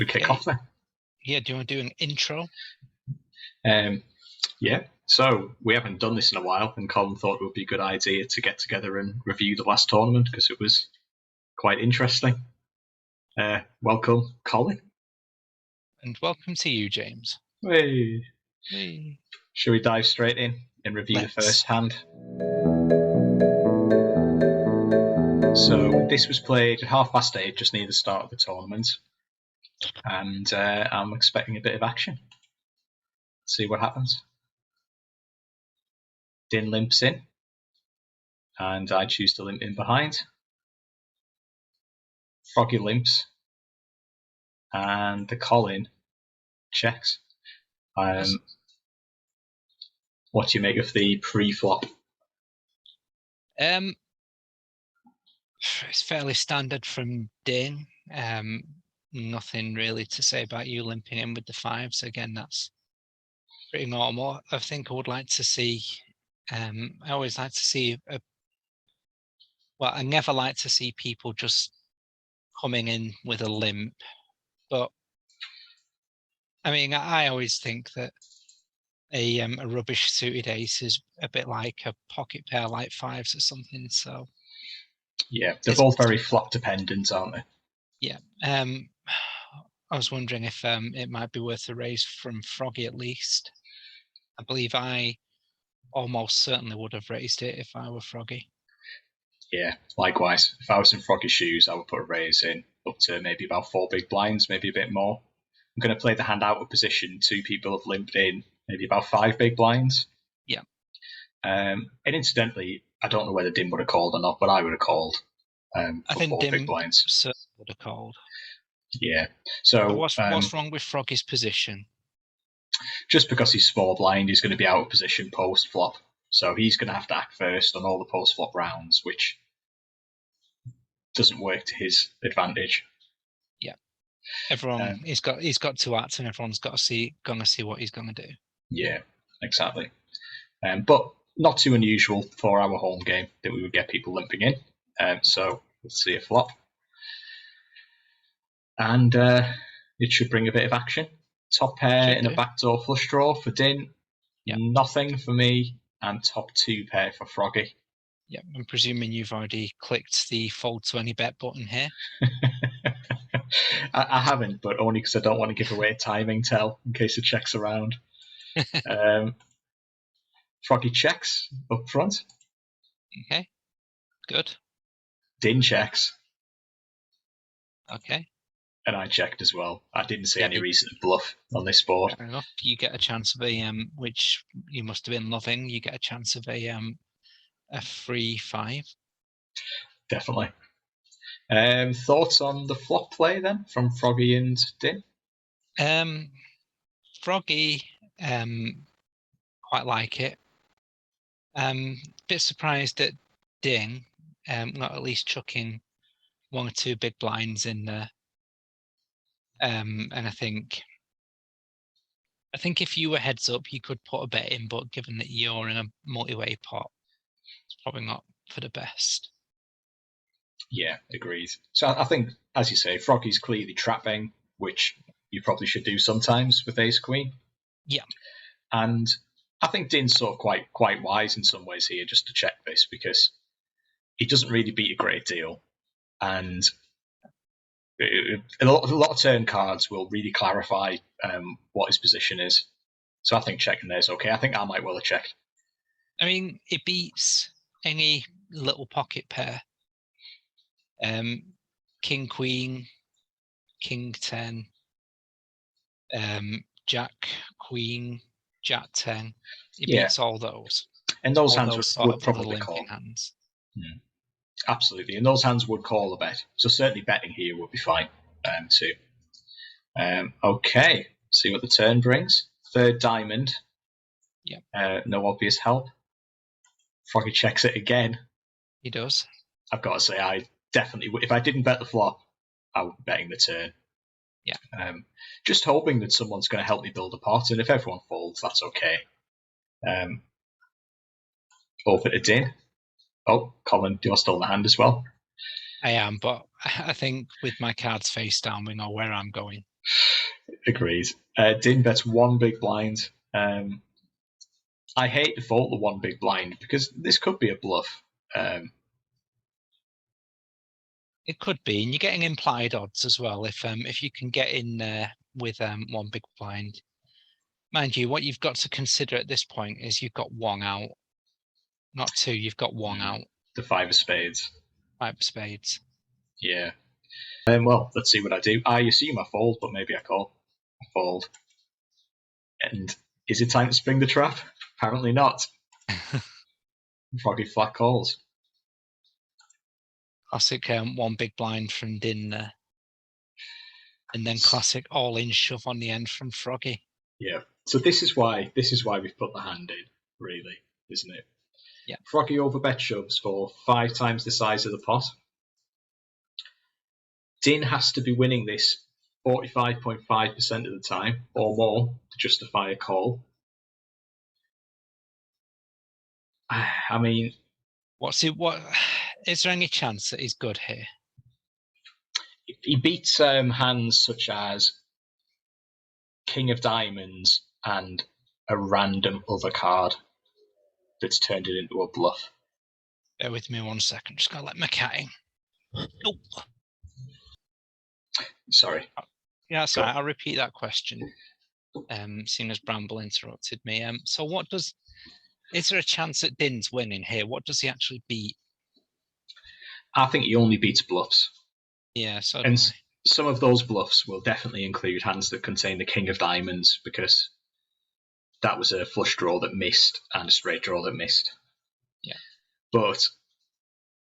Should we kick off then? Yeah, do you want to do an intro? Yeah. So we haven't done this in a while, and Colin thought it would be a good idea to get together and review the last tournament because it was quite interesting. Welcome, Colin. And welcome to you, James. Hey. Hey. Should we dive straight in and review the first hand? So this was played at 8:30, just near the start of the tournament, and I'm expecting a bit of action. Let's see what happens. Din limps in, and I choose to limp in behind. Froggy limps, and the Colin checks. Yes. What do you make of the pre-flop? It's fairly standard from Din. Nothing really to say about you limping in with the fives. Again, that's pretty normal. I think I would like to see. I always like to see I never like to see people just coming in with a limp, but I mean, I always think that a rubbish suited ace is a bit like a pocket pair like fives or something. So yeah, they're both very flop dependent, aren't they? Yeah. I was wondering if it might be worth a raise from Froggy at least. I believe I almost certainly would have raised it if I were Froggy. Yeah, likewise. If I was in Froggy's shoes, I would put a raise in up to maybe about 4 big blinds, maybe a bit more. I'm going to play the hand out of position. 2 people have limped in, maybe about 5 big blinds. Yeah. And incidentally, I don't know whether Dim would have called or not, but I would have called. I think 4 Dim big blinds certainly would have called. Yeah. So what's wrong with Froggy's position? Just because he's small blind, he's going to be out of position post flop, so he's going to have to act first on all the post flop rounds, which doesn't work to his advantage. Yeah. Everyone he's got to act, and everyone's gonna see what he's gonna do. Yeah, exactly. But not too unusual for our home game that we would get people limping in. So let's see a flop, and it should bring a bit of action. Top pair in a backdoor flush draw for Din. Yep. Nothing for me, and top 2 pair for Froggy. Yeah, I'm presuming you've already clicked the fold to any bet button here. I haven't, but only because I don't want to give away a timing tell in case it checks around. Froggy checks up front. Okay, good. Din checks. Okay. And I checked as well. I didn't see any reason to bluff on this board. Fair enough. You get a chance of a which you must have been loving. You get a chance of a free 5. Definitely. Thoughts on the flop play then from Froggy and Din? Froggy, quite like it. Bit surprised at Din, not at least chucking 1 or 2 big blinds in there. And I think if you were heads up, you could put a bet in, but given that you're in a multi-way pot, it's probably not for the best. Yeah, agreed. So I think, as you say, Froggy's clearly trapping, which you probably should do sometimes with Ace Queen. Yeah. And I think Din's sort of quite wise in some ways here just to check this, because he doesn't really beat a great deal. And a lot of turn cards will really clarify what his position is. So I think checking there is okay. I think I might well have checked. I mean, it beats any little pocket pair. King, Queen, King 10, Jack, Queen, Jack 10. It beats all those. And those hands would probably call. Hands. Absolutely. And those hands would call a bet. So certainly betting here would be fine too. Okay. See what the turn brings. 3rd diamond. Yeah. No obvious help. Froggy checks it again. He does. I've got to say, I definitely, if I didn't bet the flop, I would be betting the turn. Yeah. Just hoping that someone's going to help me build a pot, and if everyone folds, that's okay. Over to Din. Oh, Colin, you're still in the hand as well. I am, but I think with my cards face down, we know where I'm going. Agreed. Din bets one big blind. I hate to fault the one big blind because this could be a bluff. It could be, and you're getting implied odds as well if you can get in there with one big blind. Mind you, what you've got to consider at this point is you've got one out, not two. You've got one out. The five of spades. Five of spades. Yeah. Well, let's see what I do. I assume I fold, but maybe I call. I fold. And is it time to spring the trap? Apparently not. Froggy flat calls. Classic one big blind from Din there. And then classic all-in shove on the end from Froggy. Yeah. So this is why we've put the hand in, really, isn't it? Yeah. Froggy overbet shoves for 5 times the size of the pot. Din has to be winning this 45.5% of the time or more to justify a call. I mean, what is there any chance that he's good here? He beats hands such as King of Diamonds and a random other card that's turned it into a bluff. Bear with me 1 second. Just gotta let my cat in. Oh. Sorry. Yeah, sorry. I'll repeat that question. Seeing as Bramble interrupted me. So is there a chance that Din's winning here? What does he actually beat? I think he only beats bluffs. Yeah, so and some of those bluffs will definitely include hands that contain the King of Diamonds, because that was a flush draw that missed and a straight draw that missed. Yeah. But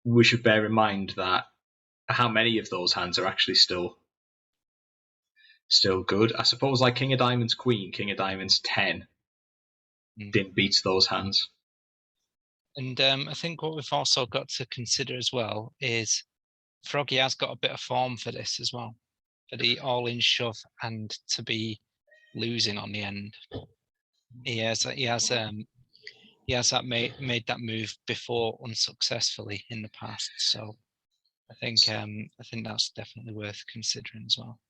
we should bear in mind that how many of those hands are actually still good. I suppose like King of Diamonds Queen, King of Diamonds 10 didn't beat those hands. And I think what we've also got to consider as well is Froggy has got a bit of form for this as well, for the all-in shove and to be losing on the end. He has made that move before unsuccessfully in the past, so I think that's definitely worth considering as well.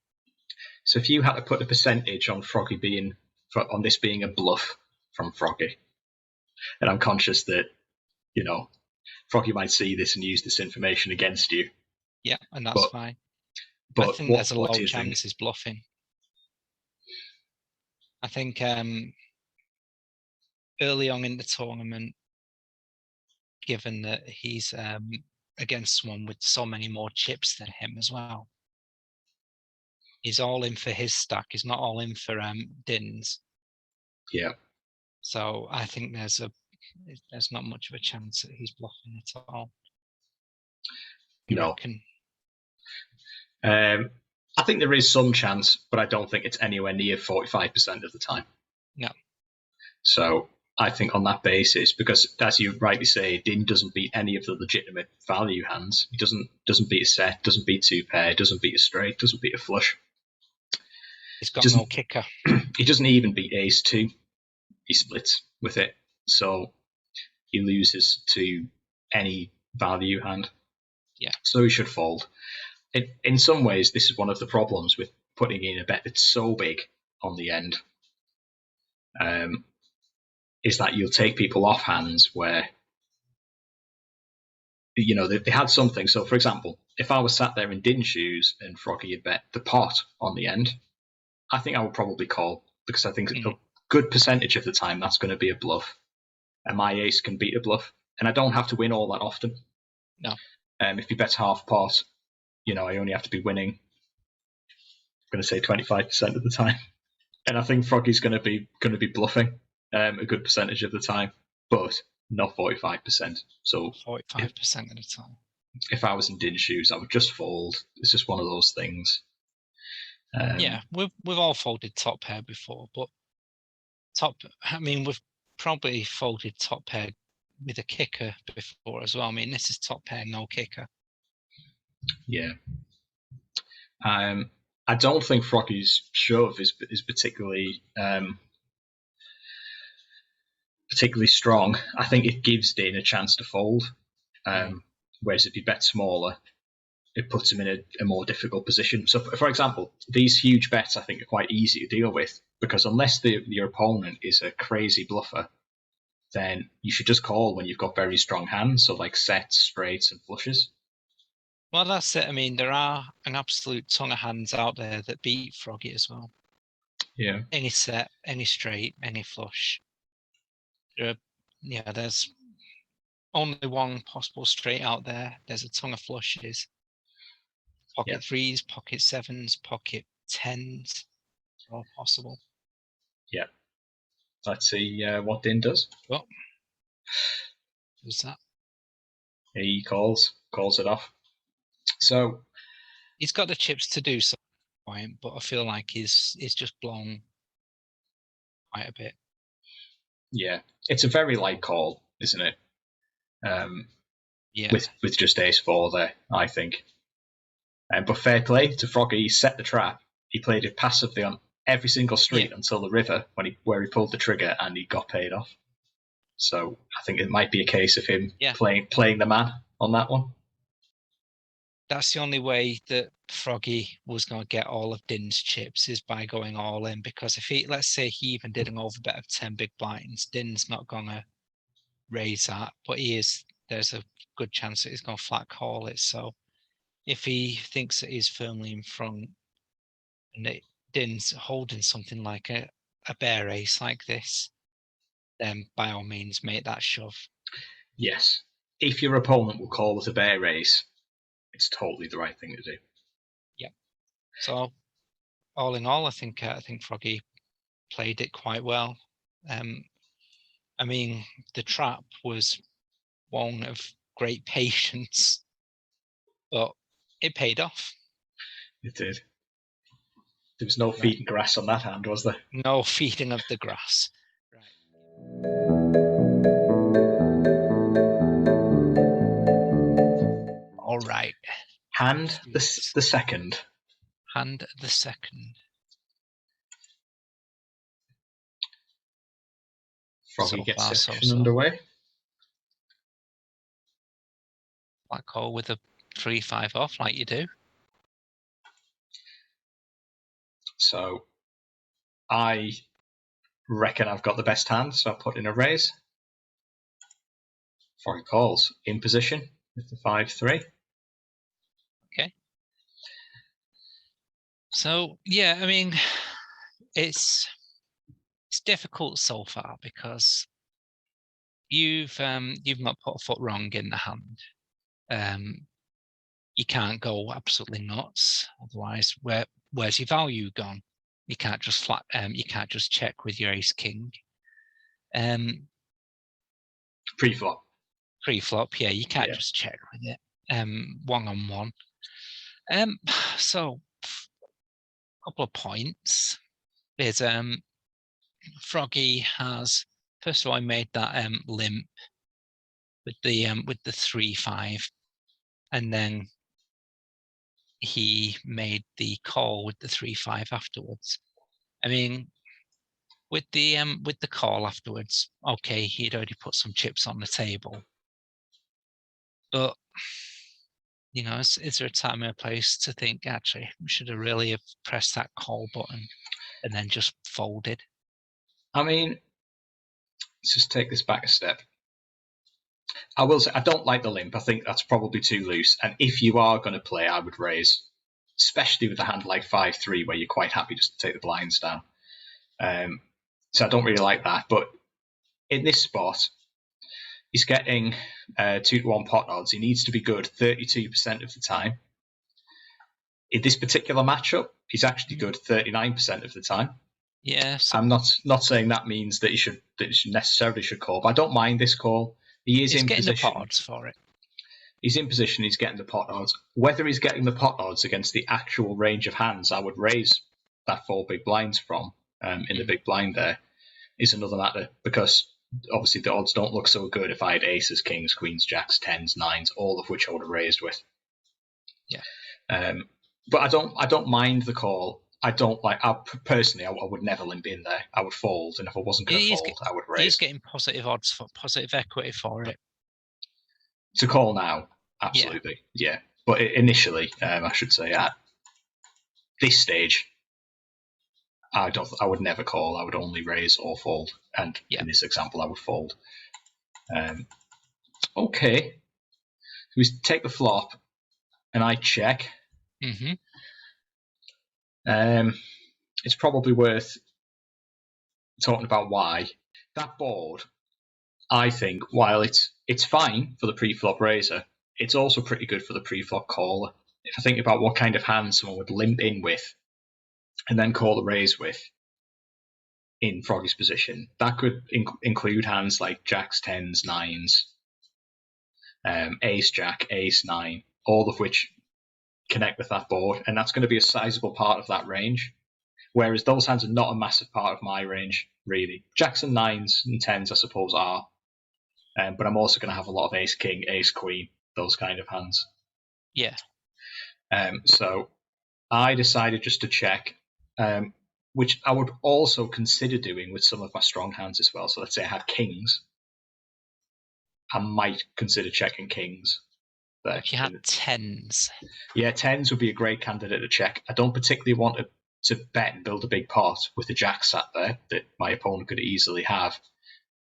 So if you had to put a percentage on on this being a bluff from Froggy, and I'm conscious that Froggy might see this and use this information against you. Yeah, and that's fine. But I think there's a low chance he's bluffing. I think early on in the tournament, given that he's against someone with so many more chips than him as well, he's all in for his stack. He's not all in for Din's. Yeah. So I think there's not much of a chance that he's bluffing at all. You reckon? I think there is some chance, but I don't think it's anywhere near 45% of the time. No. So I think on that basis, because as you rightly say, Din doesn't beat any of the legitimate value hands. He doesn't beat a set, doesn't beat two pair, doesn't beat a straight, doesn't beat a flush. He's got no kicker. He doesn't even beat ace two. He splits with it, so he loses to any value hand. Yeah. So he should fold. In some ways, this is one of the problems with putting in a bet that's so big on the end, is that you'll take people off hands where, they had something. So, for example, if I was sat there in Din's shoes and Froggy had bet the pot on the end, I think I would probably call, because I think a good percentage of the time that's going to be a bluff. And my ace can beat a bluff. And I don't have to win all that often. No. If he bets half pot, I only have to be winning, I'm going to say 25% of the time. And I think Froggy's going to be bluffing a good percentage of the time, but not 45%. So 45% of the time. If I was in Din's shoes, I would just fold. It's just one of those things. Yeah, we've all folded top pair before, but we've probably folded top pair with a kicker before as well. I mean, this is top pair, no kicker. Yeah. I don't think Froggy's shove is particularly strong. I think it gives Din a chance to fold. Whereas if he bets smaller, it puts him in a more difficult position. So, for example, these huge bets I think are quite easy to deal with because unless your opponent is a crazy bluffer, then you should just call when you've got very strong hands, so like sets, straights, and flushes. Well, that's it. I mean, there are an absolute ton of hands out there that beat Froggy as well. Yeah. Any set, any straight, any flush. There's only one possible straight out there. There's a ton of flushes. Pocket threes, pocket sevens, pocket tens, all possible. Yeah. Let's see what Din does. What? Who's that? He calls it off. So he's got the chips to do some point, but I feel like he's just blown quite a bit. Yeah, it's a very light call, isn't it? Yeah. With just ace-4 there, I think. But fair play to Froggy. He set the trap. He played it passively on every single street until the river, where he pulled the trigger and he got paid off. So I think it might be a case of him playing the man on that one. That's the only way that Froggy was going to get all of Din's chips is by going all in, because if he, let's say he even did an overbet of 10 big blinds, Din's not going to raise that, but there's a good chance that he's going to flat call it. So if he thinks that he's firmly in front and Din's holding something like a bear ace like this, then by all means make that shove. Yes. If your opponent will call with a bear ace, it's totally the right thing to do. Yeah. So all in all, I think Froggy played it quite well. I mean, the trap was one of great patience, but it paid off. It did. There was no feeding grass on that hand, was there? No feeding of the grass. Right. All right. Hand the second. Hand the second. Froggy gets section underway. Black hole with a 3-5 off, like you do. So I reckon I've got the best hand, so I'll put in a raise. Froggy calls in position with the 5-3. Okay. So yeah, I mean, it's difficult so far because you've not put a foot wrong in the hand. You can't go absolutely nuts, otherwise where's your value gone? You can't just you can't just check with your ace king. Pre-flop, yeah, you can't just check with it. 1-on-1. So a couple of points is Froggy has, first of all, I made that limp with the 3-5, and then he made the call with the 3-5 afterwards. I mean, with the call afterwards, okay, he'd already put some chips on the table, but you know, is there a time and a place to think actually we should have really have pressed that call button and then just folded? I mean, let's just take this back a step. I will say I don't like the limp. I think that's probably too loose. And if you are going to play, I would raise, especially with a hand like 5-3 where you're quite happy just to take the blinds down. So I don't really like that. But in this spot, he's getting 2-1 pot odds. He needs to be good 32% of the time. In this particular matchup, he's actually good 39% of the time. Yeah. So I'm not saying that means that he necessarily should call, but I don't mind this call. He's in getting position. The pot odds for it. He's in position. He's getting the pot odds. Whether he's getting the pot odds against the actual range of hands I would raise that 4 big blinds from in the big blind there is another matter, because obviously the odds don't look so good if I had aces, kings, queens, jacks, tens, nines, all of which I would have raised with. Yeah. But I don't mind the call. I don't like. Personally, I would never limp in there. I would fold, and if I wasn't going to fold, I would raise. He's getting positive odds for positive equity for it. To call now, absolutely, yeah. But initially, I should say, at this stage, I would never call. I would only raise or fold. And in this example, I would fold. Okay. We take the flop, and I check. Mm-hmm. It's probably worth talking about why. That board, I think, while it's fine for the pre-flop raiser, it's also pretty good for the pre-flop caller. If I think about what kind of hand someone would limp in with and then call the raise with in Froggy's position, that could include hands like jacks, tens, nines, ace, jack, ace, nine, all of which connect with that board, and that's going to be a sizable part of that range. Whereas those hands are not a massive part of my range, really. Jacks and nines and tens, I suppose, are. But I'm also going to have a lot of ace, king, ace, queen, those kind of hands. Yeah. So I decided just to check, which I would also consider doing with some of my strong hands as well. So let's say I had kings. I might consider checking kings. If you had tens. Yeah, tens would be a great candidate to check. I don't particularly want to bet and build a big pot with the jack sat there that my opponent could easily have.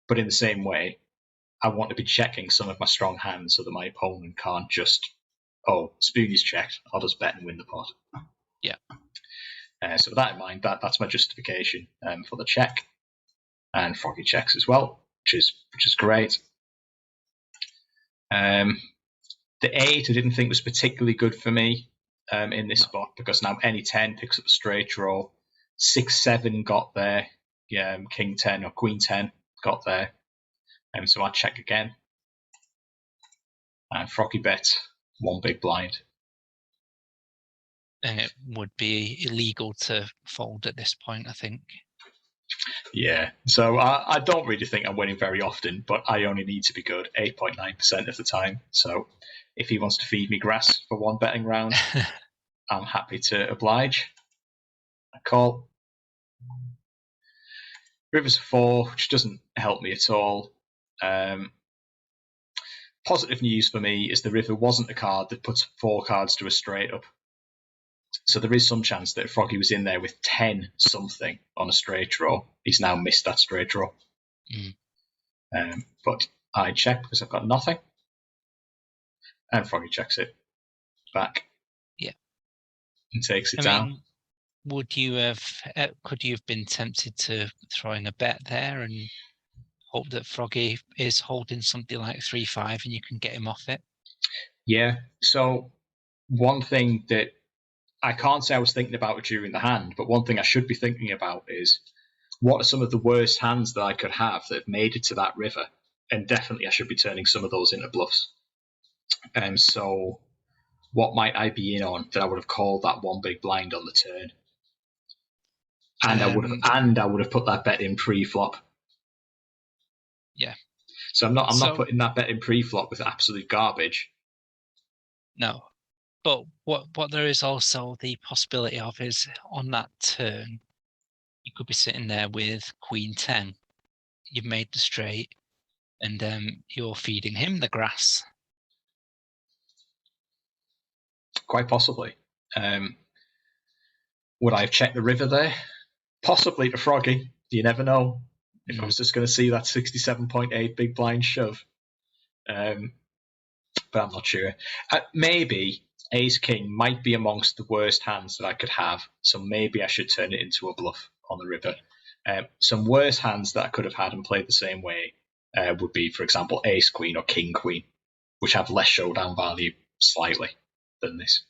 But in the same way, I want to be checking some of my strong hands so that my opponent can't just, Spoonie's checked, I'll just bet and win the pot. Yeah. So with that in mind, that's my justification for the check. And Froggy checks as well, which is great. The 8 I didn't think was particularly good for me in this spot, because now any 10 picks up a straight draw. 6-7 got there. King 10 or Queen 10 got there. So I check again. And Froggy bets one big blind. And it would be illegal to fold at this point, I think. Yeah, so I don't really think I'm winning very often, but I only need to be good 8.9% of the time. So if he wants to feed me grass for one betting round, I'm happy to oblige. I call. River's 4, which doesn't help me at all. Positive news for me is the river wasn't a card that puts 4 cards to a straight up. So there is some chance that if Froggy was in there with 10 something on a straight draw, he's now missed that straight draw. But I check because I've got nothing. And Froggy checks it back. Yeah. And takes it down. Could you have been tempted to throw in a bet there and hope that Froggy is holding something like 3-5 and you can get him off it? Yeah. So one thing that I can't say I was thinking about it during the hand, but one thing I should be thinking about is what are some of the worst hands that I could have that have made it to that river? And definitely I should be turning some of those into bluffs. So what might I be in on that I would have called that one big blind on the turn? And I would have put that bet in pre-flop. Yeah. So I'm not putting that bet in pre-flop with absolute garbage. No. But what there is also the possibility of is on that turn, you could be sitting there with Queen 10. You've made the straight, and you're feeding him the grass. Quite possibly. Would I have checked the river there? Possibly to Froggy. You never know. If I was just going to see that 67.8 big blind shove. But I'm not sure. Maybe Ace King might be amongst the worst hands that I could have, so maybe I should turn it into a bluff on the river. Some worse hands that I could have had and played the same way would be, for example, Ace Queen or King Queen, which have less showdown value slightly than this.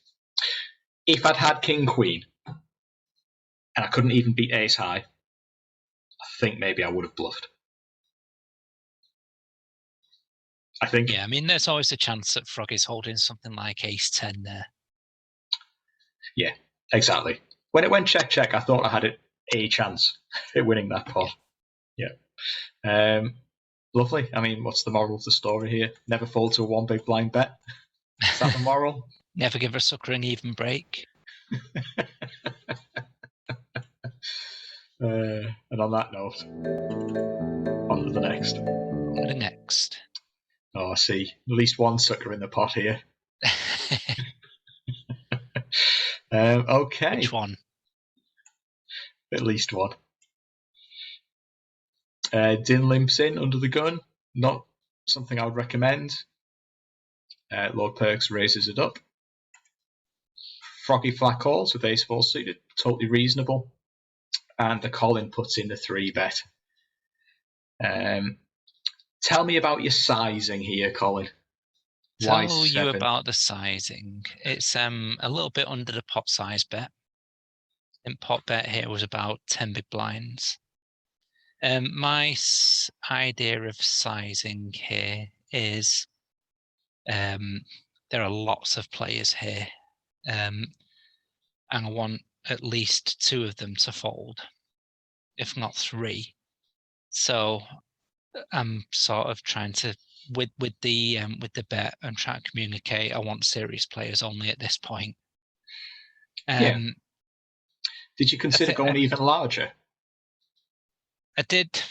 If I'd had King Queen and I couldn't even beat Ace High, I think maybe I would have bluffed. I think. Yeah, I mean, there's always a chance that Froggy's holding something like Ace 10 there. Yeah, exactly. When it went check, I thought I had a chance at winning that pot. Yeah. Lovely. I mean, what's the moral of the story here? Never fold to a one big blind bet. Is that the moral? Never give a sucker an even break. And on that note, on to the next. On to the next. Oh, I see. At least one sucker in the pot here. Okay. Which one? At least one. Din limps in under the gun. Not something I would recommend. Lord Perks raises it up. Froggy flat calls with ace four suited. Totally reasonable. And the Colin puts in the 3-bet. Tell me about your sizing here, Colin. Why Tell you 7? about the sizing. It's a little bit under the pot size bet. And pot bet here was about 10 big blinds. My idea of sizing here is there are lots of players here, and I want at least 2 of them to fold, if not 3. So I'm sort of trying to with the bet and trying to communicate. I want serious players only at this point. Yeah. Did you consider going even larger? I did.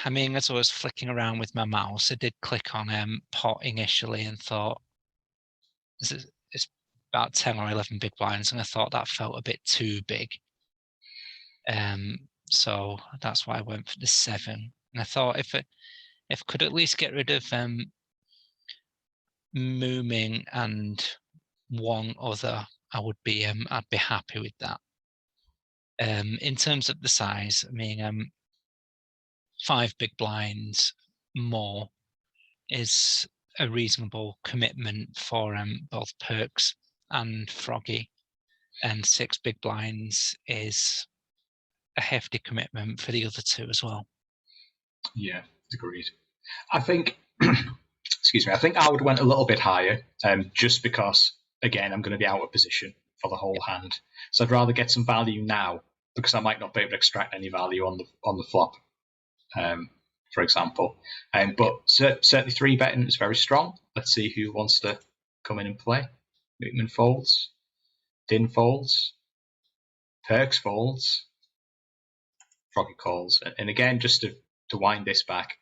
I mean, as I was flicking around with my mouse, I did click on pot initially and thought it's about 10 or 11 big blinds, and I thought that felt a bit too big. So that's why I went for the 7. And I thought if I could at least get rid of Mooming and one other, I would be I'd be happy with that. In terms of the size, I mean, 5 big blinds more is a reasonable commitment for both Perks and Froggy, and 6 big blinds is a hefty commitment for the other 2 as well. Yeah, agreed. I think, excuse me, I think I would have went a little bit higher, just because, again, I'm going to be out of position for the whole hand. So I'd rather get some value now, because I might not be able to extract any value on the flop, for example. But certainly 3-betting is very strong. Let's see who wants to come in and play. Mookman folds. Din folds. Perks folds. Froggy calls. And again, just to wind this back,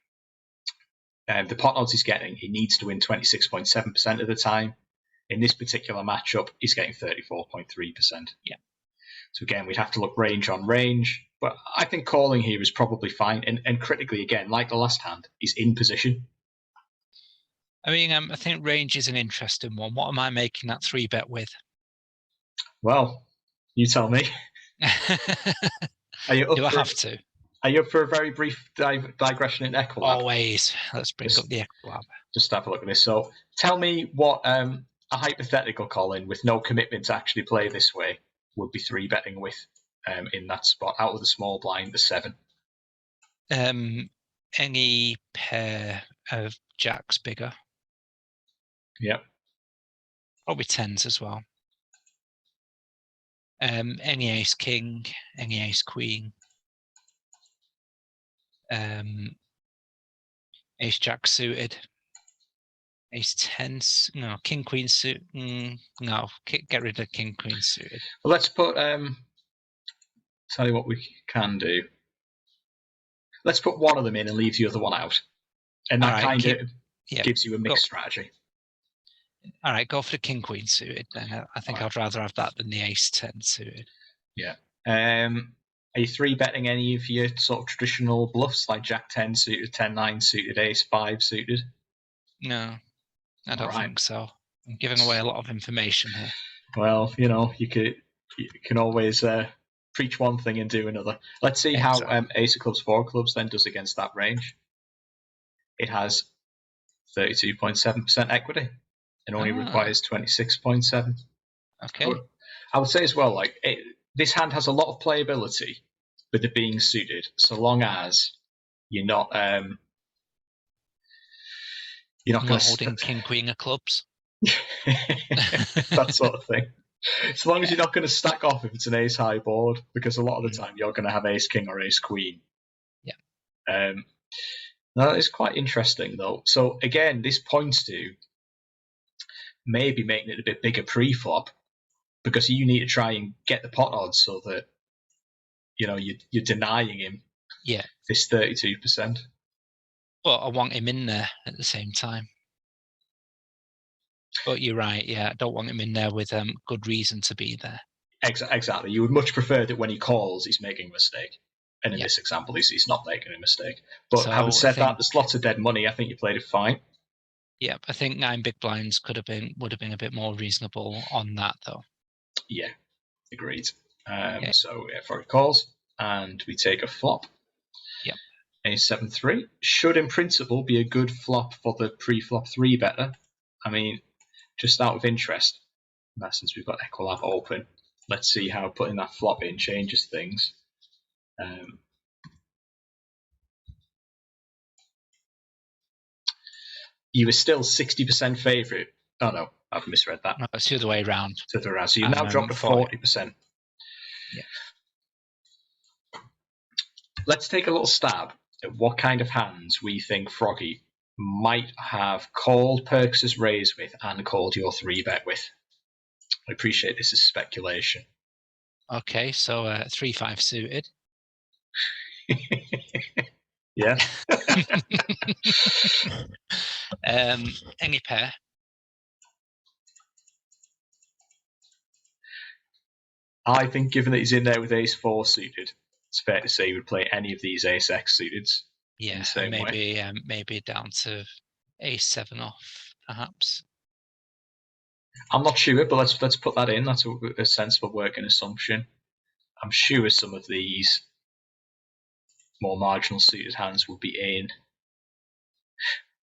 the pot odds he's getting, he needs to win 26.7% of the time. In this particular matchup, he's getting 34.3%. Yeah. So again, we'd have to look range on range, but I think calling here is probably fine. And critically, again, like the last hand, he's in position. I mean, I think range is an interesting one. What am I making that 3-bet with? Well, you tell me. Are you up? Do I have to? Are you up for a very brief digression in Equilab? Always. Let's bring up the Equilab. Just have a look at this. So tell me what a hypothetical Colin with no commitment to actually play this way would be 3-betting with in that spot out of the small blind, the 7. Any pair of jacks bigger. Yep. Probably 10s as well. Any ace king, any ace queen. Ace jack suited. Ace 10s, no, king queen suit. No, get rid of king queen suited. Well, let's put. Tell you what we can do. Let's put one of them in and leave the other one out, and that kind of gives you a mixed strategy. All right, go for the king queen suited. Then I think I'd rather have that than the ace 10 suited. Yeah. Are you 3-betting any of your sort of traditional bluffs like Jack 10 suited, 10-9 suited, Ace 5 suited? No, I don't think so. I'm giving away a lot of information here. Well, you can always preach one thing and do another. Let's see how Ace of Clubs, 4 Clubs then does against that range. It has 32.7% equity and only requires 26.7. Okay. I would say as well, like this hand has a lot of playability with it being suited, so long as you're not holding king queen of clubs. That sort of thing. As long as you're not going to stack off if it's an ace high board, because a lot of the time you're going to have ace king or ace queen. Yeah. Now it's quite interesting though. So again, this points to maybe making it a bit bigger pre-flop, because you need to try and get the pot odds so that you're denying him this 32%. But I want him in there at the same time. But you're right, yeah. I don't want him in there with good reason to be there. Exactly. You would much prefer that when he calls, he's making a mistake. And in Yeah. this example, he's not making a mistake. But So having I said that, think, there's lots of dead money. I think you played it fine. yeah, I think 9 big blinds would have been a bit more reasonable on that though. Yeah, agreed. Yeah. So Froggy calls, and we take a flop. Yep. A 7-3 should, in principle, be a good flop for the pre-flop 3-better. I mean, just out of interest, since we've got Equilab open, let's see how putting that flop in changes things. You were still 60% favourite. Oh no, I've misread that. No, it's the other way around. So you've now dropped to 40%. Yeah. Let's take a little stab at what kind of hands we think Froggy might have called Perks' raise with and called your 3-bet with. I appreciate this is speculation. Okay, so 3-5 suited. Yeah. Any pair. I think given that he's in there with Ace-4 suited, it's fair to say he would play any of these Ace-X suited. Yeah, maybe down to Ace-7 off, perhaps. I'm not sure, but let's put that in. That's a sensible working assumption. I'm sure some of these more marginal suited hands will be in.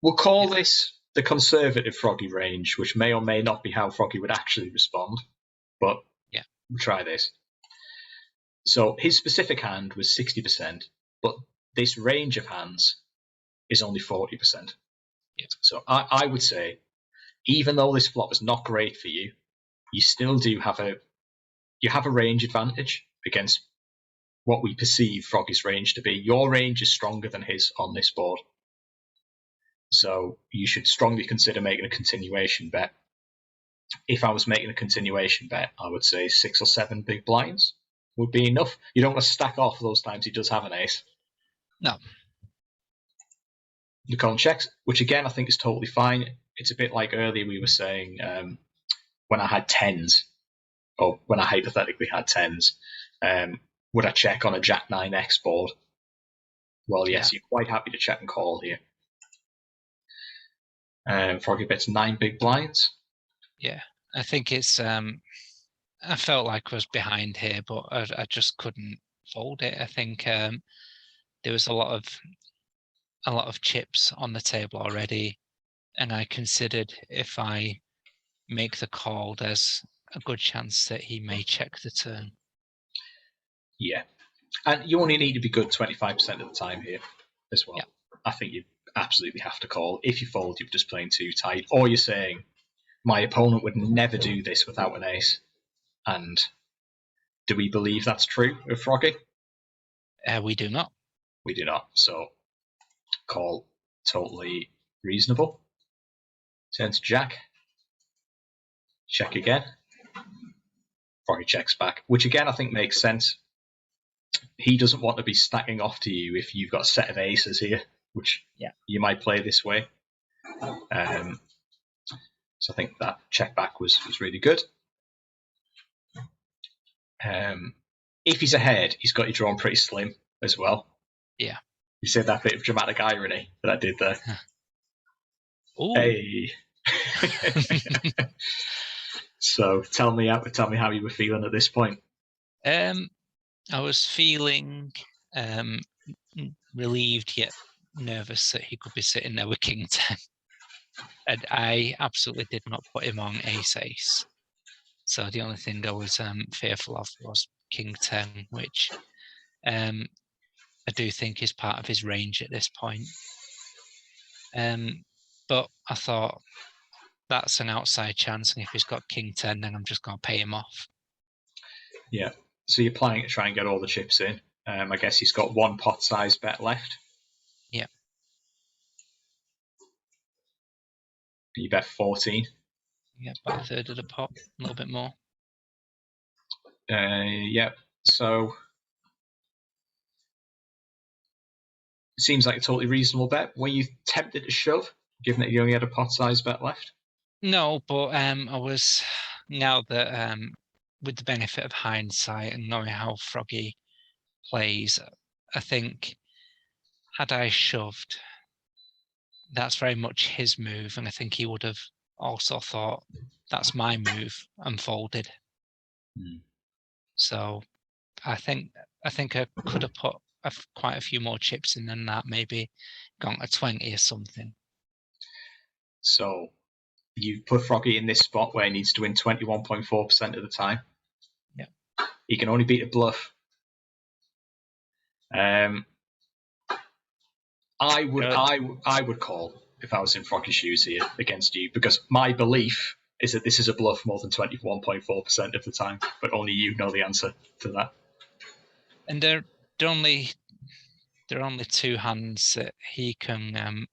We'll call this the conservative Froggy range, which may or may not be how Froggy would actually respond, but we'll try this. So his specific hand was 60%, but this range of hands is only 40%. Yeah. So I would say, even though this flop is not great for you, you still do have a range advantage against what we perceive Froggy's range to be. Your range is stronger than his on this board. So you should strongly consider making a continuation bet. If I was making a continuation bet, I would say 6 or 7 big blinds would be enough. You don't want to stack off those times he does have an ace. No. The Colin checks, which again I think is totally fine. It's a bit like earlier we were saying when I had 10s, or when I hypothetically had 10s, would I check on a Jack 9X board? Well, yes, you're quite happy to check and call here. Froggy bets 9 big blinds. Yeah, I think it's. I felt like I was behind here, but I just couldn't fold it. I think there was a lot of chips on the table already, and I considered if I make the call, there's a good chance that he may check the turn. Yeah, and you only need to be good 25% of the time here as well. Yeah. I think you absolutely have to call. If you fold, you're just playing too tight, or you're saying, my opponent would never do this without an ace. And do we believe that's true of Froggy? We do not. We do not. So call, totally reasonable. Turn to Jack. Check again. Froggy checks back, which again I think makes sense. He doesn't want to be stacking off to you if you've got a set of aces here, which you might play this way. So I think that check back was really good. If he's ahead, he's got you drawn pretty slim as well. Yeah. You said that bit of dramatic irony that I did there. Ooh. Hey. So tell me how you were feeling at this point. I was feeling relieved yet nervous that he could be sitting there with King 10. And I absolutely did not put him on ace-ace. So the only thing I was fearful of was King 10, which I do think is part of his range at this point. But I thought that's an outside chance, and if he's got King 10, then I'm just going to pay him off. Yeah. So you're planning to try and get all the chips in. I guess he's got one pot-sized bet left. Yeah. You bet 14. Yeah, about a third of the pot, a little bit more. Yeah. So it seems like a totally reasonable bet. Were you tempted to shove, given that you only had a pot-sized bet left? No, but I was, now that with the benefit of hindsight and knowing how Froggy plays, I think had I shoved, that's very much his move, and I think he would have also thought that's my move and folded. So I think I could have put quite a few more chips in than that, maybe gone to 20 or something. So you put Froggy in this spot where he needs to win 21.4% of the time. Yeah. He can only beat a bluff. I would call if I was in Froggy's shoes here against you, because my belief is that this is a bluff more than 21.4% of the time, but only you know the answer to that. And there are only two hands that he can.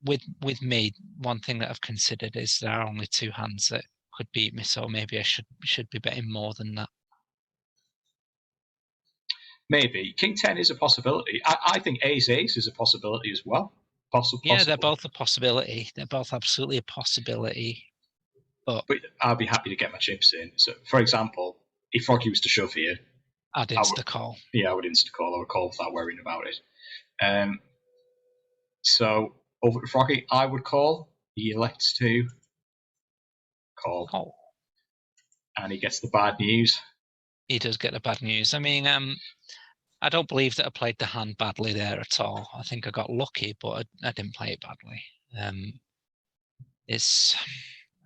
With me, one thing that I've considered is there are only two hands that could beat me, so maybe I should be betting more than that. Maybe King 10 is a possibility. I think Ace is a possibility as well. Yeah, they're both a possibility. They're both absolutely a possibility. But I'd be happy to get my chips in. So, for example, if Froggy was to shove here, I'd insta-call. Yeah, I would insta-call. I would call without worrying about it. So, over to Froggy, I would call. He elects to call. And he gets the bad news. He does get the bad news. I mean, I don't believe that I played the hand badly there at all. I think I got lucky, but I didn't play it badly.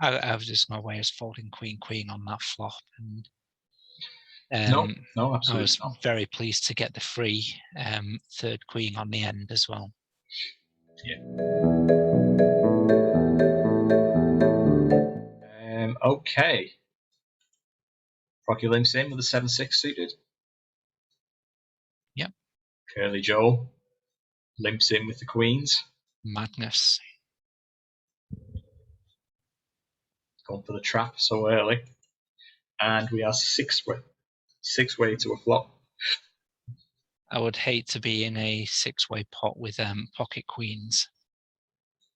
I was just my way of folding queen on that flop, and no, absolutely I was not. very pleased to get the free third queen on the end as well. Yeah. Okay. Froggy limps in with a 7-6 suited. Yep. Curly Joe limps in with the queens. Madness. Going for the trap so early. And we are six way to a flop. I would hate to be in a 6-way pot with pocket queens.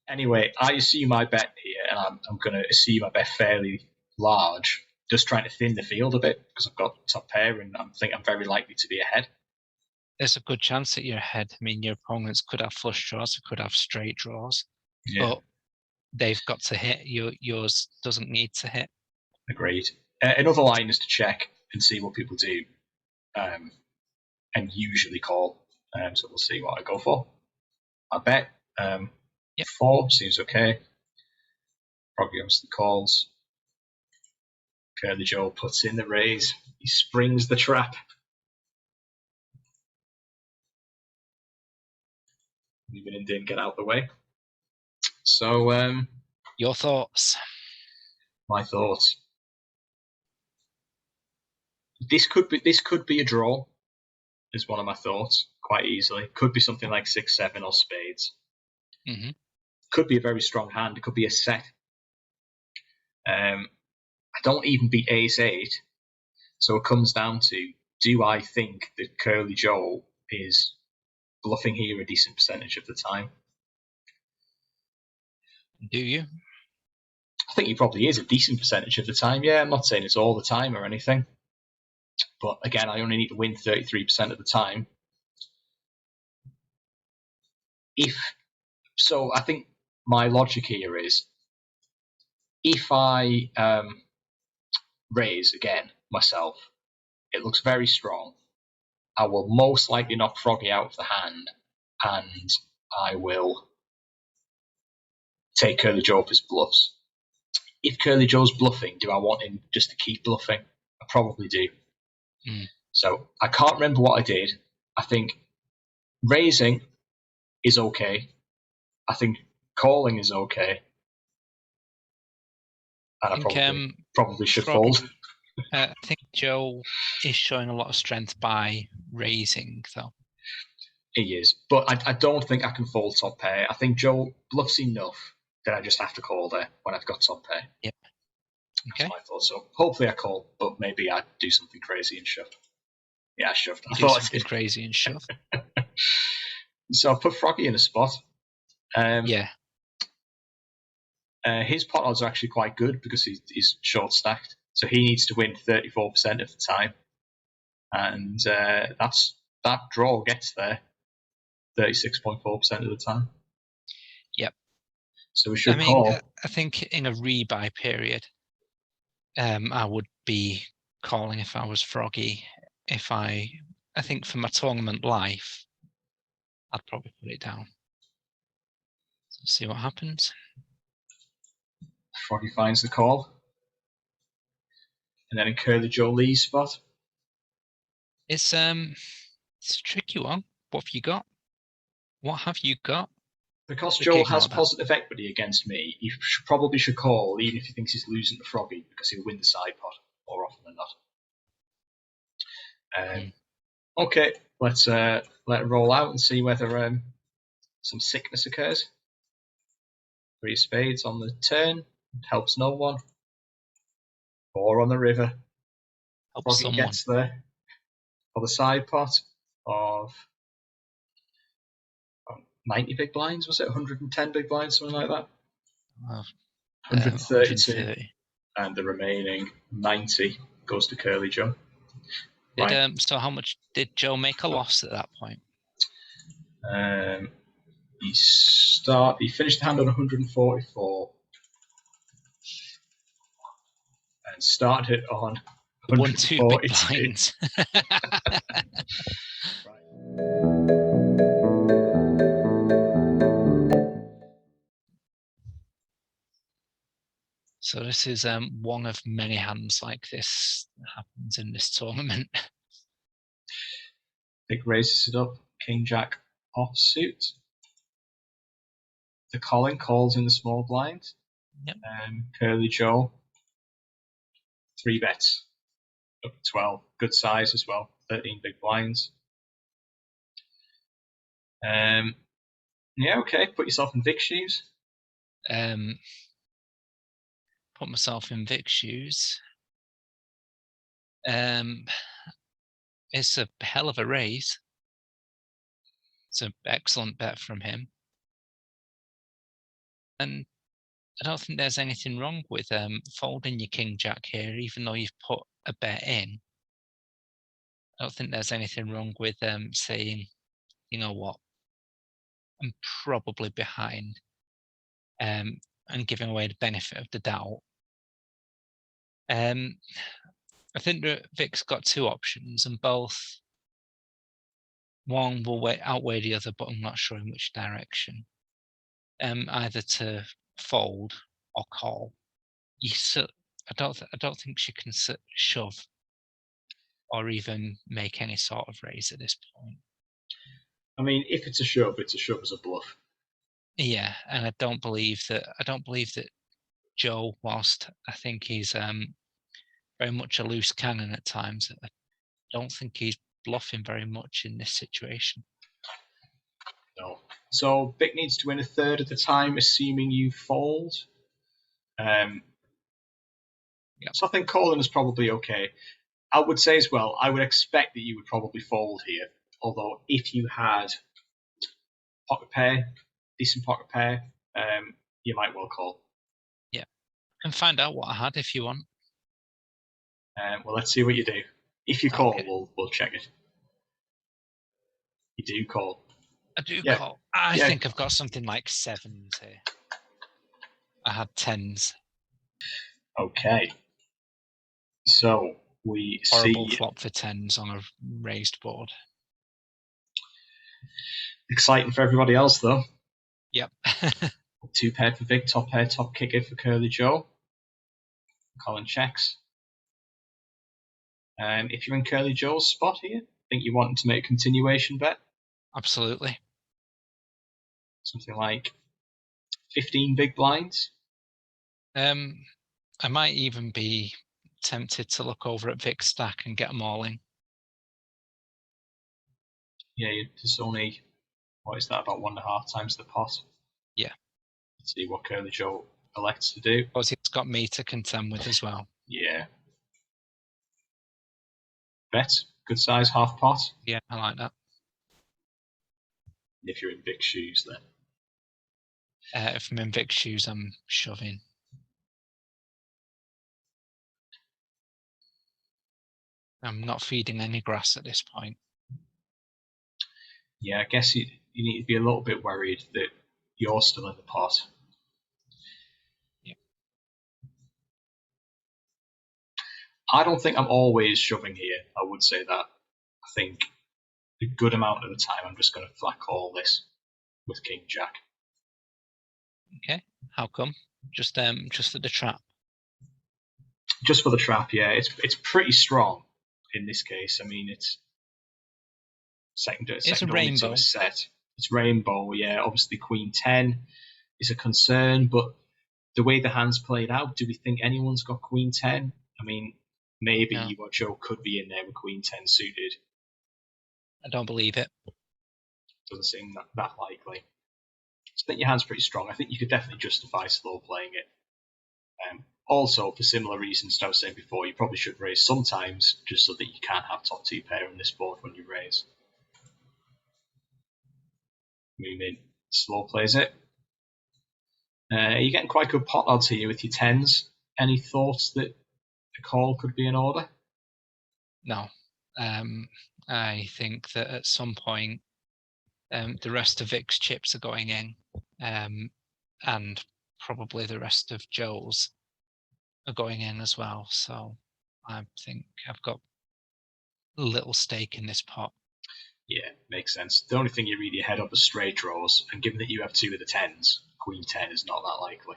Anyway, I assume I bet here, and I'm going to assume I bet fairly large, just trying to thin the field a bit because I've got top pair and I think I'm very likely to be ahead. There's a good chance that you're ahead. I mean, your opponents could have flush draws, could have straight draws, but they've got to hit. Yours doesn't need to hit. Agreed. Another line is to check and see what people do, and usually call. So we'll see what I go for. I bet 4 seems okay. Froggy obviously calls. Curly Joe puts in the raise. He springs the trap. Even in didn't get out the way. So, your thoughts? My thoughts. This could be a draw. Is one of my thoughts quite easily. Could be something like 6-7 or spades. Mm-hmm. Could be a very strong hand. It could be a set. I don't even beat Ace-8, so it comes down to: do I think that Curly Joe is bluffing here a decent percentage of the time? Do you? I think he probably is a decent percentage of the time. Yeah, I'm not saying it's all the time or anything, but again, I only need to win 33% of the time. So I think my logic here is, if I raise again myself, it looks very strong. I will most likely knock Froggy out of the hand, and I will take Curly Joe up his bluffs. If Curly Joe's bluffing, do I want him just to keep bluffing? I probably do. So I can't remember what I did. I think raising is okay. I think calling is okay. And I probably should fold. I think Joe is showing a lot of strength by raising, though. He is, but I don't think I can fold top pair. I think Joe bluffs enough that I just have to call there when I've got top pair. Yep. Okay. That's my thought. So hopefully I call, but maybe I do something crazy and shove. Yeah, I shoved. I thought something crazy and shove. So I put Froggy in a spot. Yeah. His pot odds are actually quite good because he's short stacked, so he needs to win 34% of the time, and that draw gets there 36.4% of the time. Yep. So we should call. I think in a rebuy period, I would be calling if I was Froggy. I think for my tournament life, I'd probably put it down. So see what happens. Froggy finds the call. And then in Curly Joe Lee's spot. It's a tricky one. What have you got? What have you got? Because Joel has positive equity against me, he probably should call, even if he thinks he's losing to Froggy, because he'll win the side pot more often than not. Okay, let's let it roll out and see whether some sickness occurs. 3 of spades on the turn. It helps no one. 4 on the river. Helps Froggy someone. gets there for the side pot of 90 big blinds, was it? 110 big blinds, something like that? 130. And the remaining 90 goes to Curly Joe. Right. So how much did Joe make a loss at that point? He finished the hand on 144 and started it on 142. 1-2 big blinds. So this is one of many hands like this that happens in this tournament. Vic raises it up. King Jack offsuit. The calling calls in the small blind. Yep. Curly Joe 3 bets up to 12. Good size as well. 13 big blinds. Yeah, okay. Put yourself in Vic's shoes. Put myself in Vic's shoes. It's a hell of a raise. It's an excellent bet from him. And I don't think there's anything wrong with folding your King Jack here, even though you've put a bet in. I don't think there's anything wrong with saying, you know what, I'm probably behind, and giving away the benefit of the doubt. I think that Vic's got 2 options, and both, one will outweigh the other, but I'm not sure in which direction. Either to fold or call. I don't think she can shove or even make any sort of raise at this point. I mean, if it's a shove as a bluff. Yeah, and I don't believe that Joe, whilst I think he's very much a loose cannon at times, I don't think he's bluffing very much in this situation. No. So Vic needs to win a third of the time, assuming you fold. Yep. So I think calling is probably okay. I would say as well, I would expect that you would probably fold here. Although if you had pocket pair, decent pocket pair, you might well call. Yeah. And find out what I had if you want. Well, let's see what you do. If you call, okay, we'll check it. You do call. I do call. I think I've got something like 7s here. I had 10s. Okay. So we Horrible see flop for 10s on a raised board. Exciting for everybody else, though. Yep. 2 pair for Vic, top pair, top kicker for Curly Joe. Colin checks. If you're in Curly Joe's spot here, think you want to make a continuation bet? Absolutely. Something like 15 big blinds. I might even be tempted to look over at Vic's stack and get them all in. Yeah, there's only, what is that, about 1.5 times the pot? Yeah. Let's see what Curly Joe elects to do. Because he's got me to contend with as well. Yeah. Bet, good size, half pot. Yeah, I like that. If you're in Vic's shoes, then. If I'm in Vic's shoes, I'm shoving. I'm not feeding any grass at this point. Yeah, I guess you need to be a little bit worried that you're still in the pot. Yeah. I don't think I'm always shoving here. I would say that. I think a good amount of the time I'm just going to flat call this with King Jack. Okay, how come? Just at the trap. Just for the trap, yeah. It's pretty strong in this case. I mean, it's second It's a only to rainbow. a set. It's rainbow, yeah. Obviously, Queen 10 is a concern, but the way the hand's played out, do we think anyone's got Queen 10? I mean, maybe No. you or Joe could be in there with Queen 10 suited. I don't believe it. Doesn't seem that likely. So I think your hand's pretty strong. I think you could definitely justify slow playing it. Also, for similar reasons to I was saying before, you probably should raise sometimes just so that you can't have top 2 pair on this board when you raise. Moomin slow plays it. You're getting quite good pot odds here with your 10s. Any thoughts that a call could be in order? No. I think that at some point the rest of Vic's chips are going in, and probably the rest of Joel's are going in as well. So I think I've got a little stake in this pot. Yeah, makes sense. The only thing you really ahead of is straight draws, and given that you have 2 of the 10s, Queen 10 is not that likely.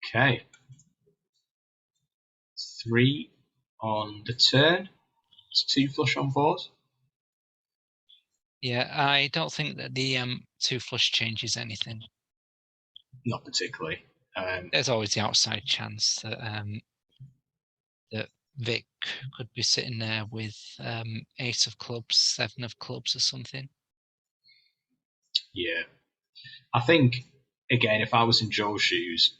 Okay. 3 on the turn. It's 2 flush on board. Yeah, I don't think that the 2 flush changes anything. Not particularly. There's always the outside chance that that Vic could be sitting there with ace of clubs, 7 of clubs or something. Yeah. I think, again, if I was in Joe's shoes,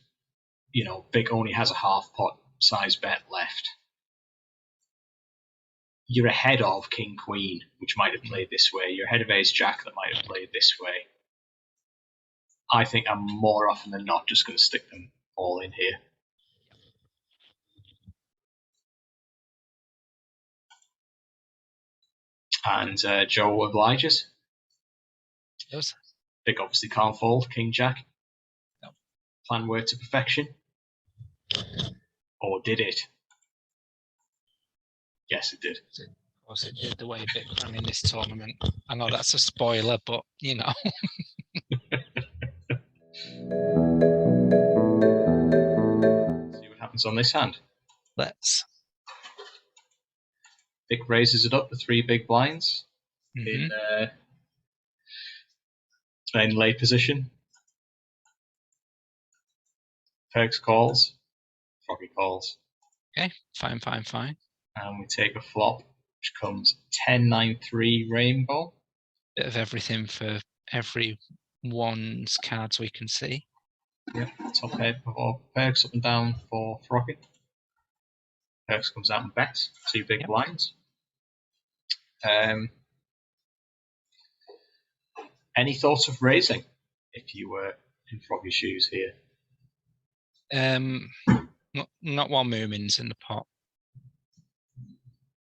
Vic only has a half pot size bet left. You're ahead of King Queen, which might have played this way. You're ahead of Ace Jack, that might have played this way. I think I'm more often than not just going to stick them all in here. And Joe obliges. Does. Vic obviously can't fold King Jack. No. Plan worked to perfection. Or did it? Yes, it did. Of course it did, the way Vic ran in this tournament. I know that's a spoiler, but See what happens on this hand. Let's. Vic raises it up to 3 big blinds in lay position. Perks calls. Froggy calls. Okay, fine. And we take a flop, which comes 10-9-3 rainbow. Bit of everything for everyone's cards we can see. Yeah, top head for Perks, up and down for Froggy. Perks comes out and bets 2 big blinds. Any thoughts of raising if you were in Froggy's shoes here? Not while Moomin's in the pot,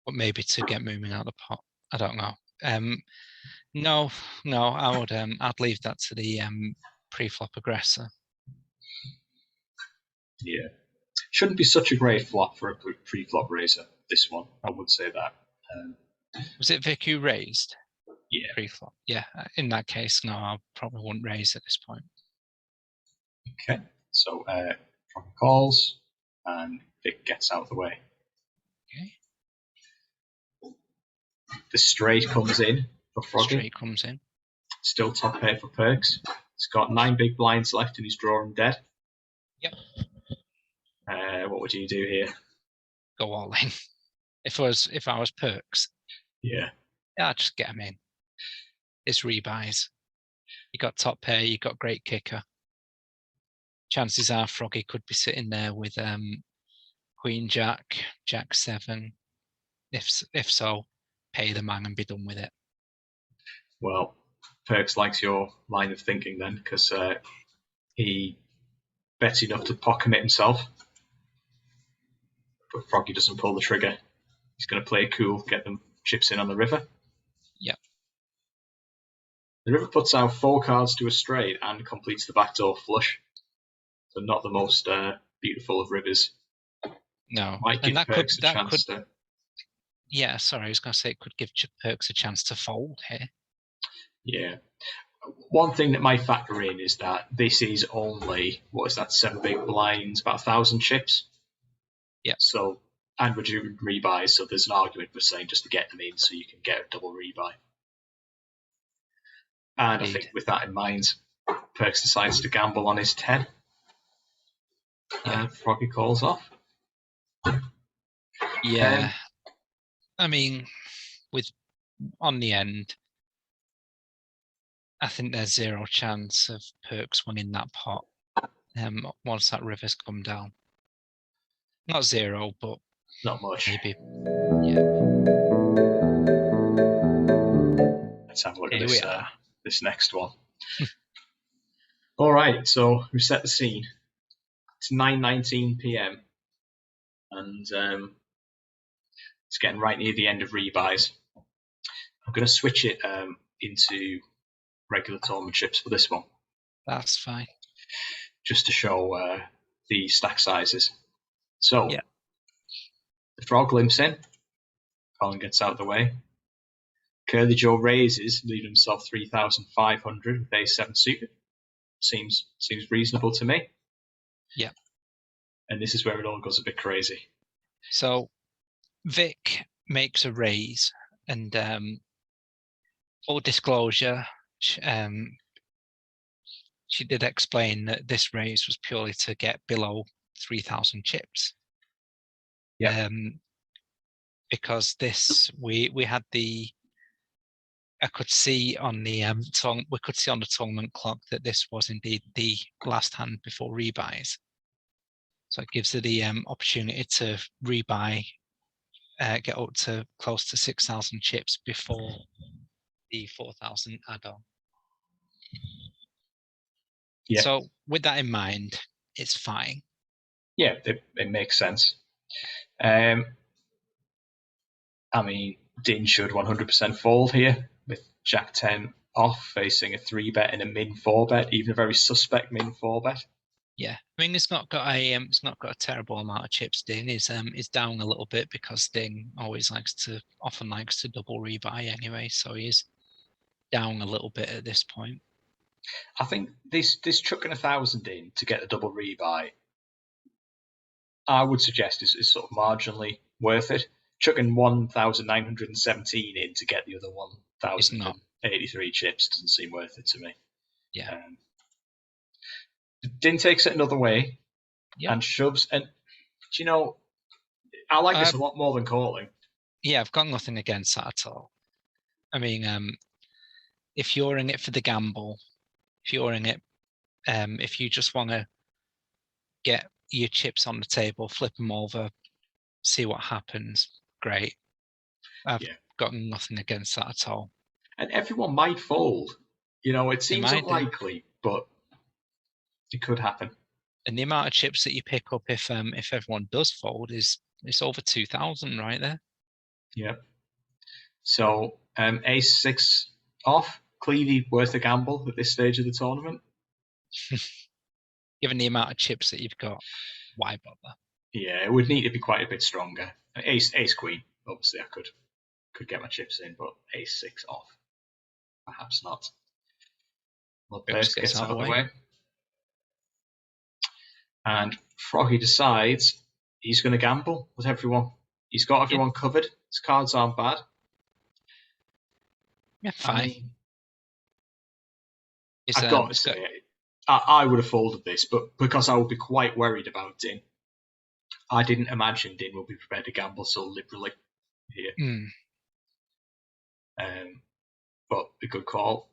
but maybe to get Moomin out of the pot. I don't know. No, I would. I'd leave that to the pre-flop aggressor. Yeah, shouldn't be such a great flop for a pre-flop raiser. This one, I would say that. Was it Vic who raised? Yeah. Pre-flop. Yeah. In that case, no, I probably wouldn't raise at this point. Okay. So Froggy calls, and Vic gets out of the way. Okay. The straight comes in for Froggy. Straight comes in. Still top pair for Perks. He's got 9 big blinds left and he's drawing dead. Yep. What would you do here? Go all in. If I was Perks. Yeah, I'd just get him in. It's rebuys. You got top pair, you got great kicker. Chances are Froggy could be sitting there with Queen Jack, Jack 7. If so, pay the man and be done with it. Well, Perks likes your line of thinking then, because he bets enough to pot commit himself, but Froggy doesn't pull the trigger. He's going to play it cool, get them chips in on the river. Yep. The river puts out 4 cards to a straight and completes the backdoor flush. So not the most beautiful of rivers. No, Might give Perks a chance to. Yeah, sorry, I was going to say it could give Perks a chance to fold here. Yeah. One thing that might factor in is that this is only, 7 big blinds, about 1,000 chips. Yeah. So, and we're doing rebuys, so there's an argument for saying just to get them in so you can get a double rebuy. And indeed. I think with that in mind, Perks decides to gamble on his 10. And Froggy calls off. Yeah. I mean, on the end, I think there's 0 chance of Perks winning that pot once that river's come down. Not 0, but not much. Maybe. Yeah. Let's have a look at this next one. All right, so we've set the scene. It's 9:19 p.m. and it's getting right near the end of rebuys. I'm going to switch it into regular tournament chips for this one. That's fine. Just to show the stack sizes. So, the Frog limps in. Colin gets out of the way. Curly Joe raises, leaving himself 3,500 with A7 suited. Seems reasonable to me. Yeah. And this is where it all goes a bit crazy. So, Vic makes a raise, and full disclosure, she did explain that this raise was purely to get below 3,000 chips. Yeah. Because we had I could see on the we could see on the tournament clock that this was indeed the last hand before rebuys. So it gives her the opportunity to rebuy, get up to close to 6,000 chips before the 4,000 add-on. Yeah. So with that in mind, it's fine. Yeah, it makes sense. I mean, Din should 100% fold here with Jack 10 off, facing a 3-bet and a min 4-bet, even a very suspect min 4-bet. Yeah, I mean it's not got a terrible amount of chips. Din is down a little bit because Din often likes to double rebuy anyway, so he is down a little bit at this point. I think this chucking 1,000 in to get a double rebuy, I would suggest is sort of marginally worth it. Chucking 1,917 in to get the other 1,083 chips doesn't seem worth it to me. Yeah. Din takes it another way and shoves. And, you know, I like this a lot more than calling. Yeah, I've got nothing against that at all. I mean, if you're in it for the gamble, if you're in it, if you just want to get your chips on the table, flip them over, see what happens, great. I've got nothing against that at all. And everyone might fold. You know, it seems unlikely, but it could happen. And the amount of chips that you pick up if everyone does fold it's over 2,000 right there. Yeah. So ace 6 off, clearly worth a gamble at this stage of the tournament. Given the amount of chips that you've got, why bother? Yeah, it would need to be quite a bit stronger. Ace queen, obviously I could get my chips in, but ace 6 off, perhaps not. Well, Perks gets out of the way. And Froggy decides he's going to gamble with everyone. He's got everyone covered. His cards aren't bad. Yeah, fine. I've got to say, I would have folded this, but because I would be quite worried about Din, I didn't imagine Din would be prepared to gamble so liberally here. But a good call.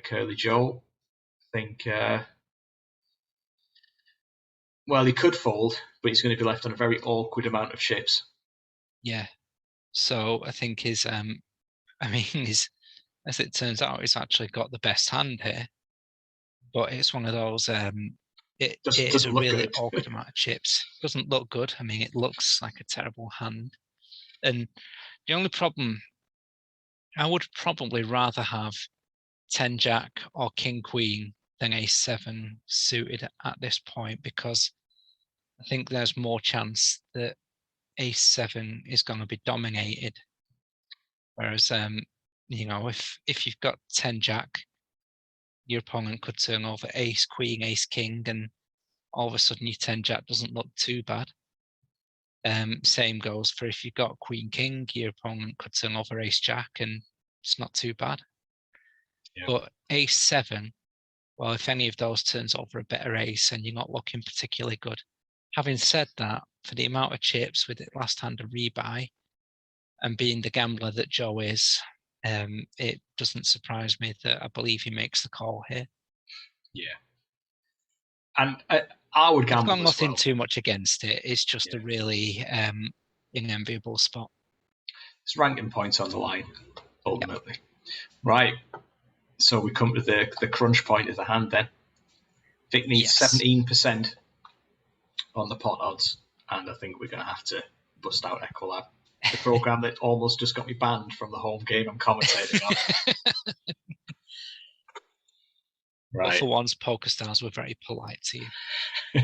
Curly Joe, I think... well, he could fold, but he's going to be left on a very awkward amount of chips. Yeah. So I think his as it turns out, it's actually got the best hand here. But it's one of those. It is a look really good. awkward amount of chips. Doesn't look good. I mean, it looks like a terrible hand. And the only problem, I would probably rather have 10 Jack or King Queen than Ace-7 suited at this point, because I think there's more chance that Ace-7 is going to be dominated. Whereas, you know, if you've got 10 Jack, your opponent could turn over Ace Queen, Ace King, and all of a sudden your 10 Jack doesn't look too bad. Same goes for if you've got Queen King, your opponent could turn over Ace Jack, and it's not too bad. Yeah. But Ace-7, well, if any of those turns over a better ace and you're not looking particularly good. Having said that, for the amount of chips with it last hand a rebuy, and being the gambler that Joe is, it doesn't surprise me that I believe he makes the call here. Yeah. And I would gamble I've got nothing well. too much against it. It's just a really unenviable spot. It's ranking points on the line, ultimately. Yep. Right. So we come to the crunch point of the hand then. Vic needs 17% on the pot odds, and I think we're going to have to bust out Equilab, the program that almost just got me banned from the home game I'm commentating on. Right. But for once, PokerStars were very polite to you.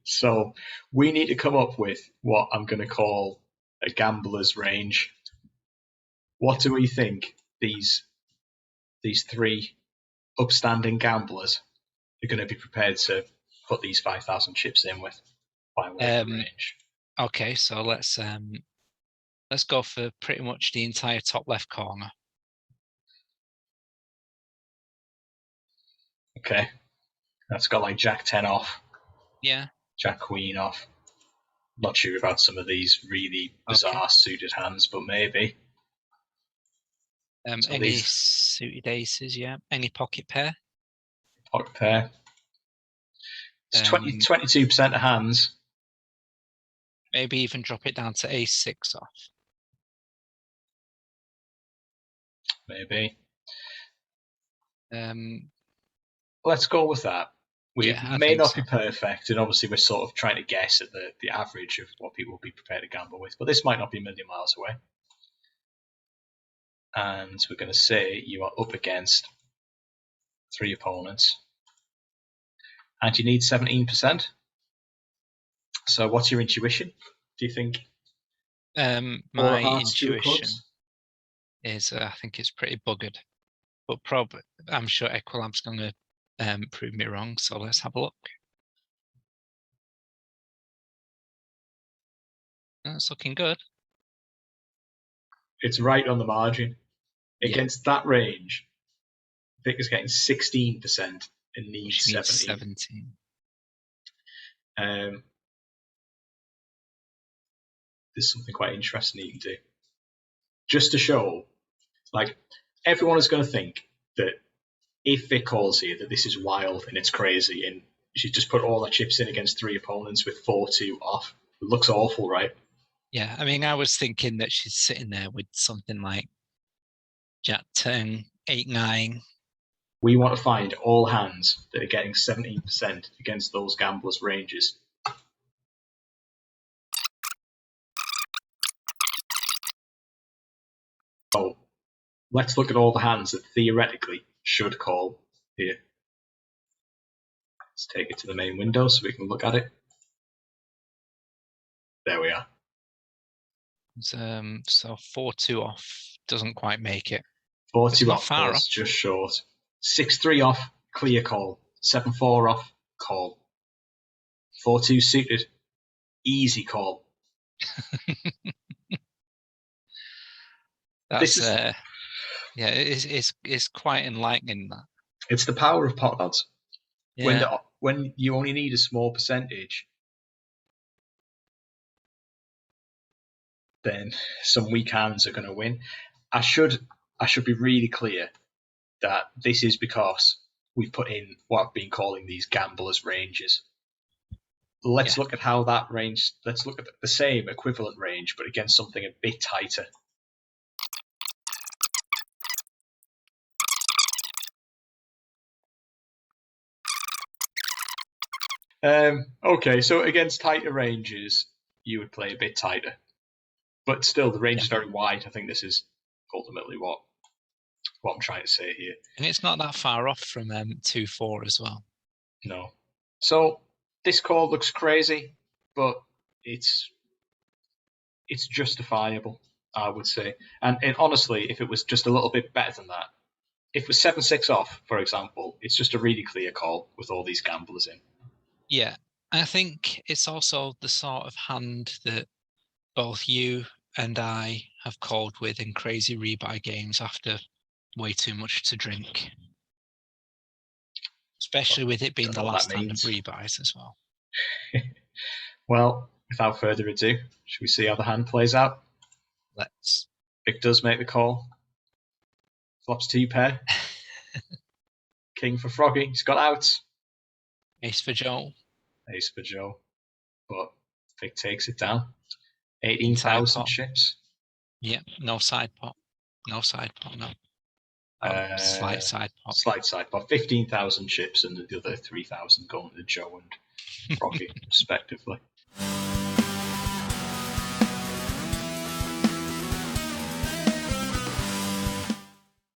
So we need to come up with what I'm going to call a gambler's range. What do we think these three upstanding gamblers are going to be prepared to put these 5,000 chips in with by way of range? Okay, so let's go for pretty much the entire top left corner. Okay, that's got like Jack 10 off. Yeah. Jack Queen off. Not sure about some of these really bizarre suited hands, but maybe. So any suited aces, yeah. Any pocket pair? Pocket pair. It's 22% of hands. Maybe even drop it down to Ace-6 off. Maybe. Let's go with that. We may not be perfect, and obviously we're sort of trying to guess at the average of what people will be prepared to gamble with, but this might not be a million miles away. And we're going to say you are up against 3 opponents, and you need 17%. So what's your intuition? Do you think? My intuition is I think it's pretty buggered, but probably I'm sure Equilab's going to prove me wrong, so let's have a look. That's looking good. It's right on the margin. Against that range, Vic is getting 16% and needs 17. There's something quite interesting you can do. Just to show, like, everyone is going to think that if Vic calls here that this is wild and it's crazy and she just put all her chips in against 3 opponents with 4-2 off. It looks awful, right? Yeah, I mean, I was thinking that she's sitting there with something like Jack 10, 8-9. We want to find all hands that are getting 17% against those gamblers' ranges. So let's look at all the hands that theoretically should call here. Let's take it to the main window so we can look at it. There we are. So 4-2 off doesn't quite make it. 4-2 off was just short. 6-3 off, clear call. 7-4 off, call. 4-2 suited, easy call. That's yeah, it's quite enlightening, that. It's the power of pot odds. Yeah. When you only need a small percentage, then some weak hands are going to win. I should be really clear that this is because we've put in what I've been calling these gamblers' ranges. Let's look at how that range. Let's look at the same equivalent range, but against something a bit tighter. Okay, so against tighter ranges, you would play a bit tighter, but still the range is very wide. I think this is ultimately what I'm trying to say here. And it's not that far off from 2-4 as well. No. So this call looks crazy, but it's justifiable, I would say. And honestly, if it was just a little bit better than that, if it was 7-6 off, for example, it's just a really clear call with all these gamblers in. Yeah, I think it's also the sort of hand that both you and I have called with in crazy rebuy games after way too much to drink. Especially with it being the last hand of rebuys as well. Well, without further ado, should we see how the hand plays out? Let's. Vic does make the call. Flops 2 pair. King for Froggy. He's got out. Ace for Joe. Ace for Joe. But Vic takes it down. 18,000 chips. Yeah, no side pot. No side pot, no. Slight side pot. Slight side pot. 15,000 chips and the other 3,000 going to Joe and Froggy, respectively.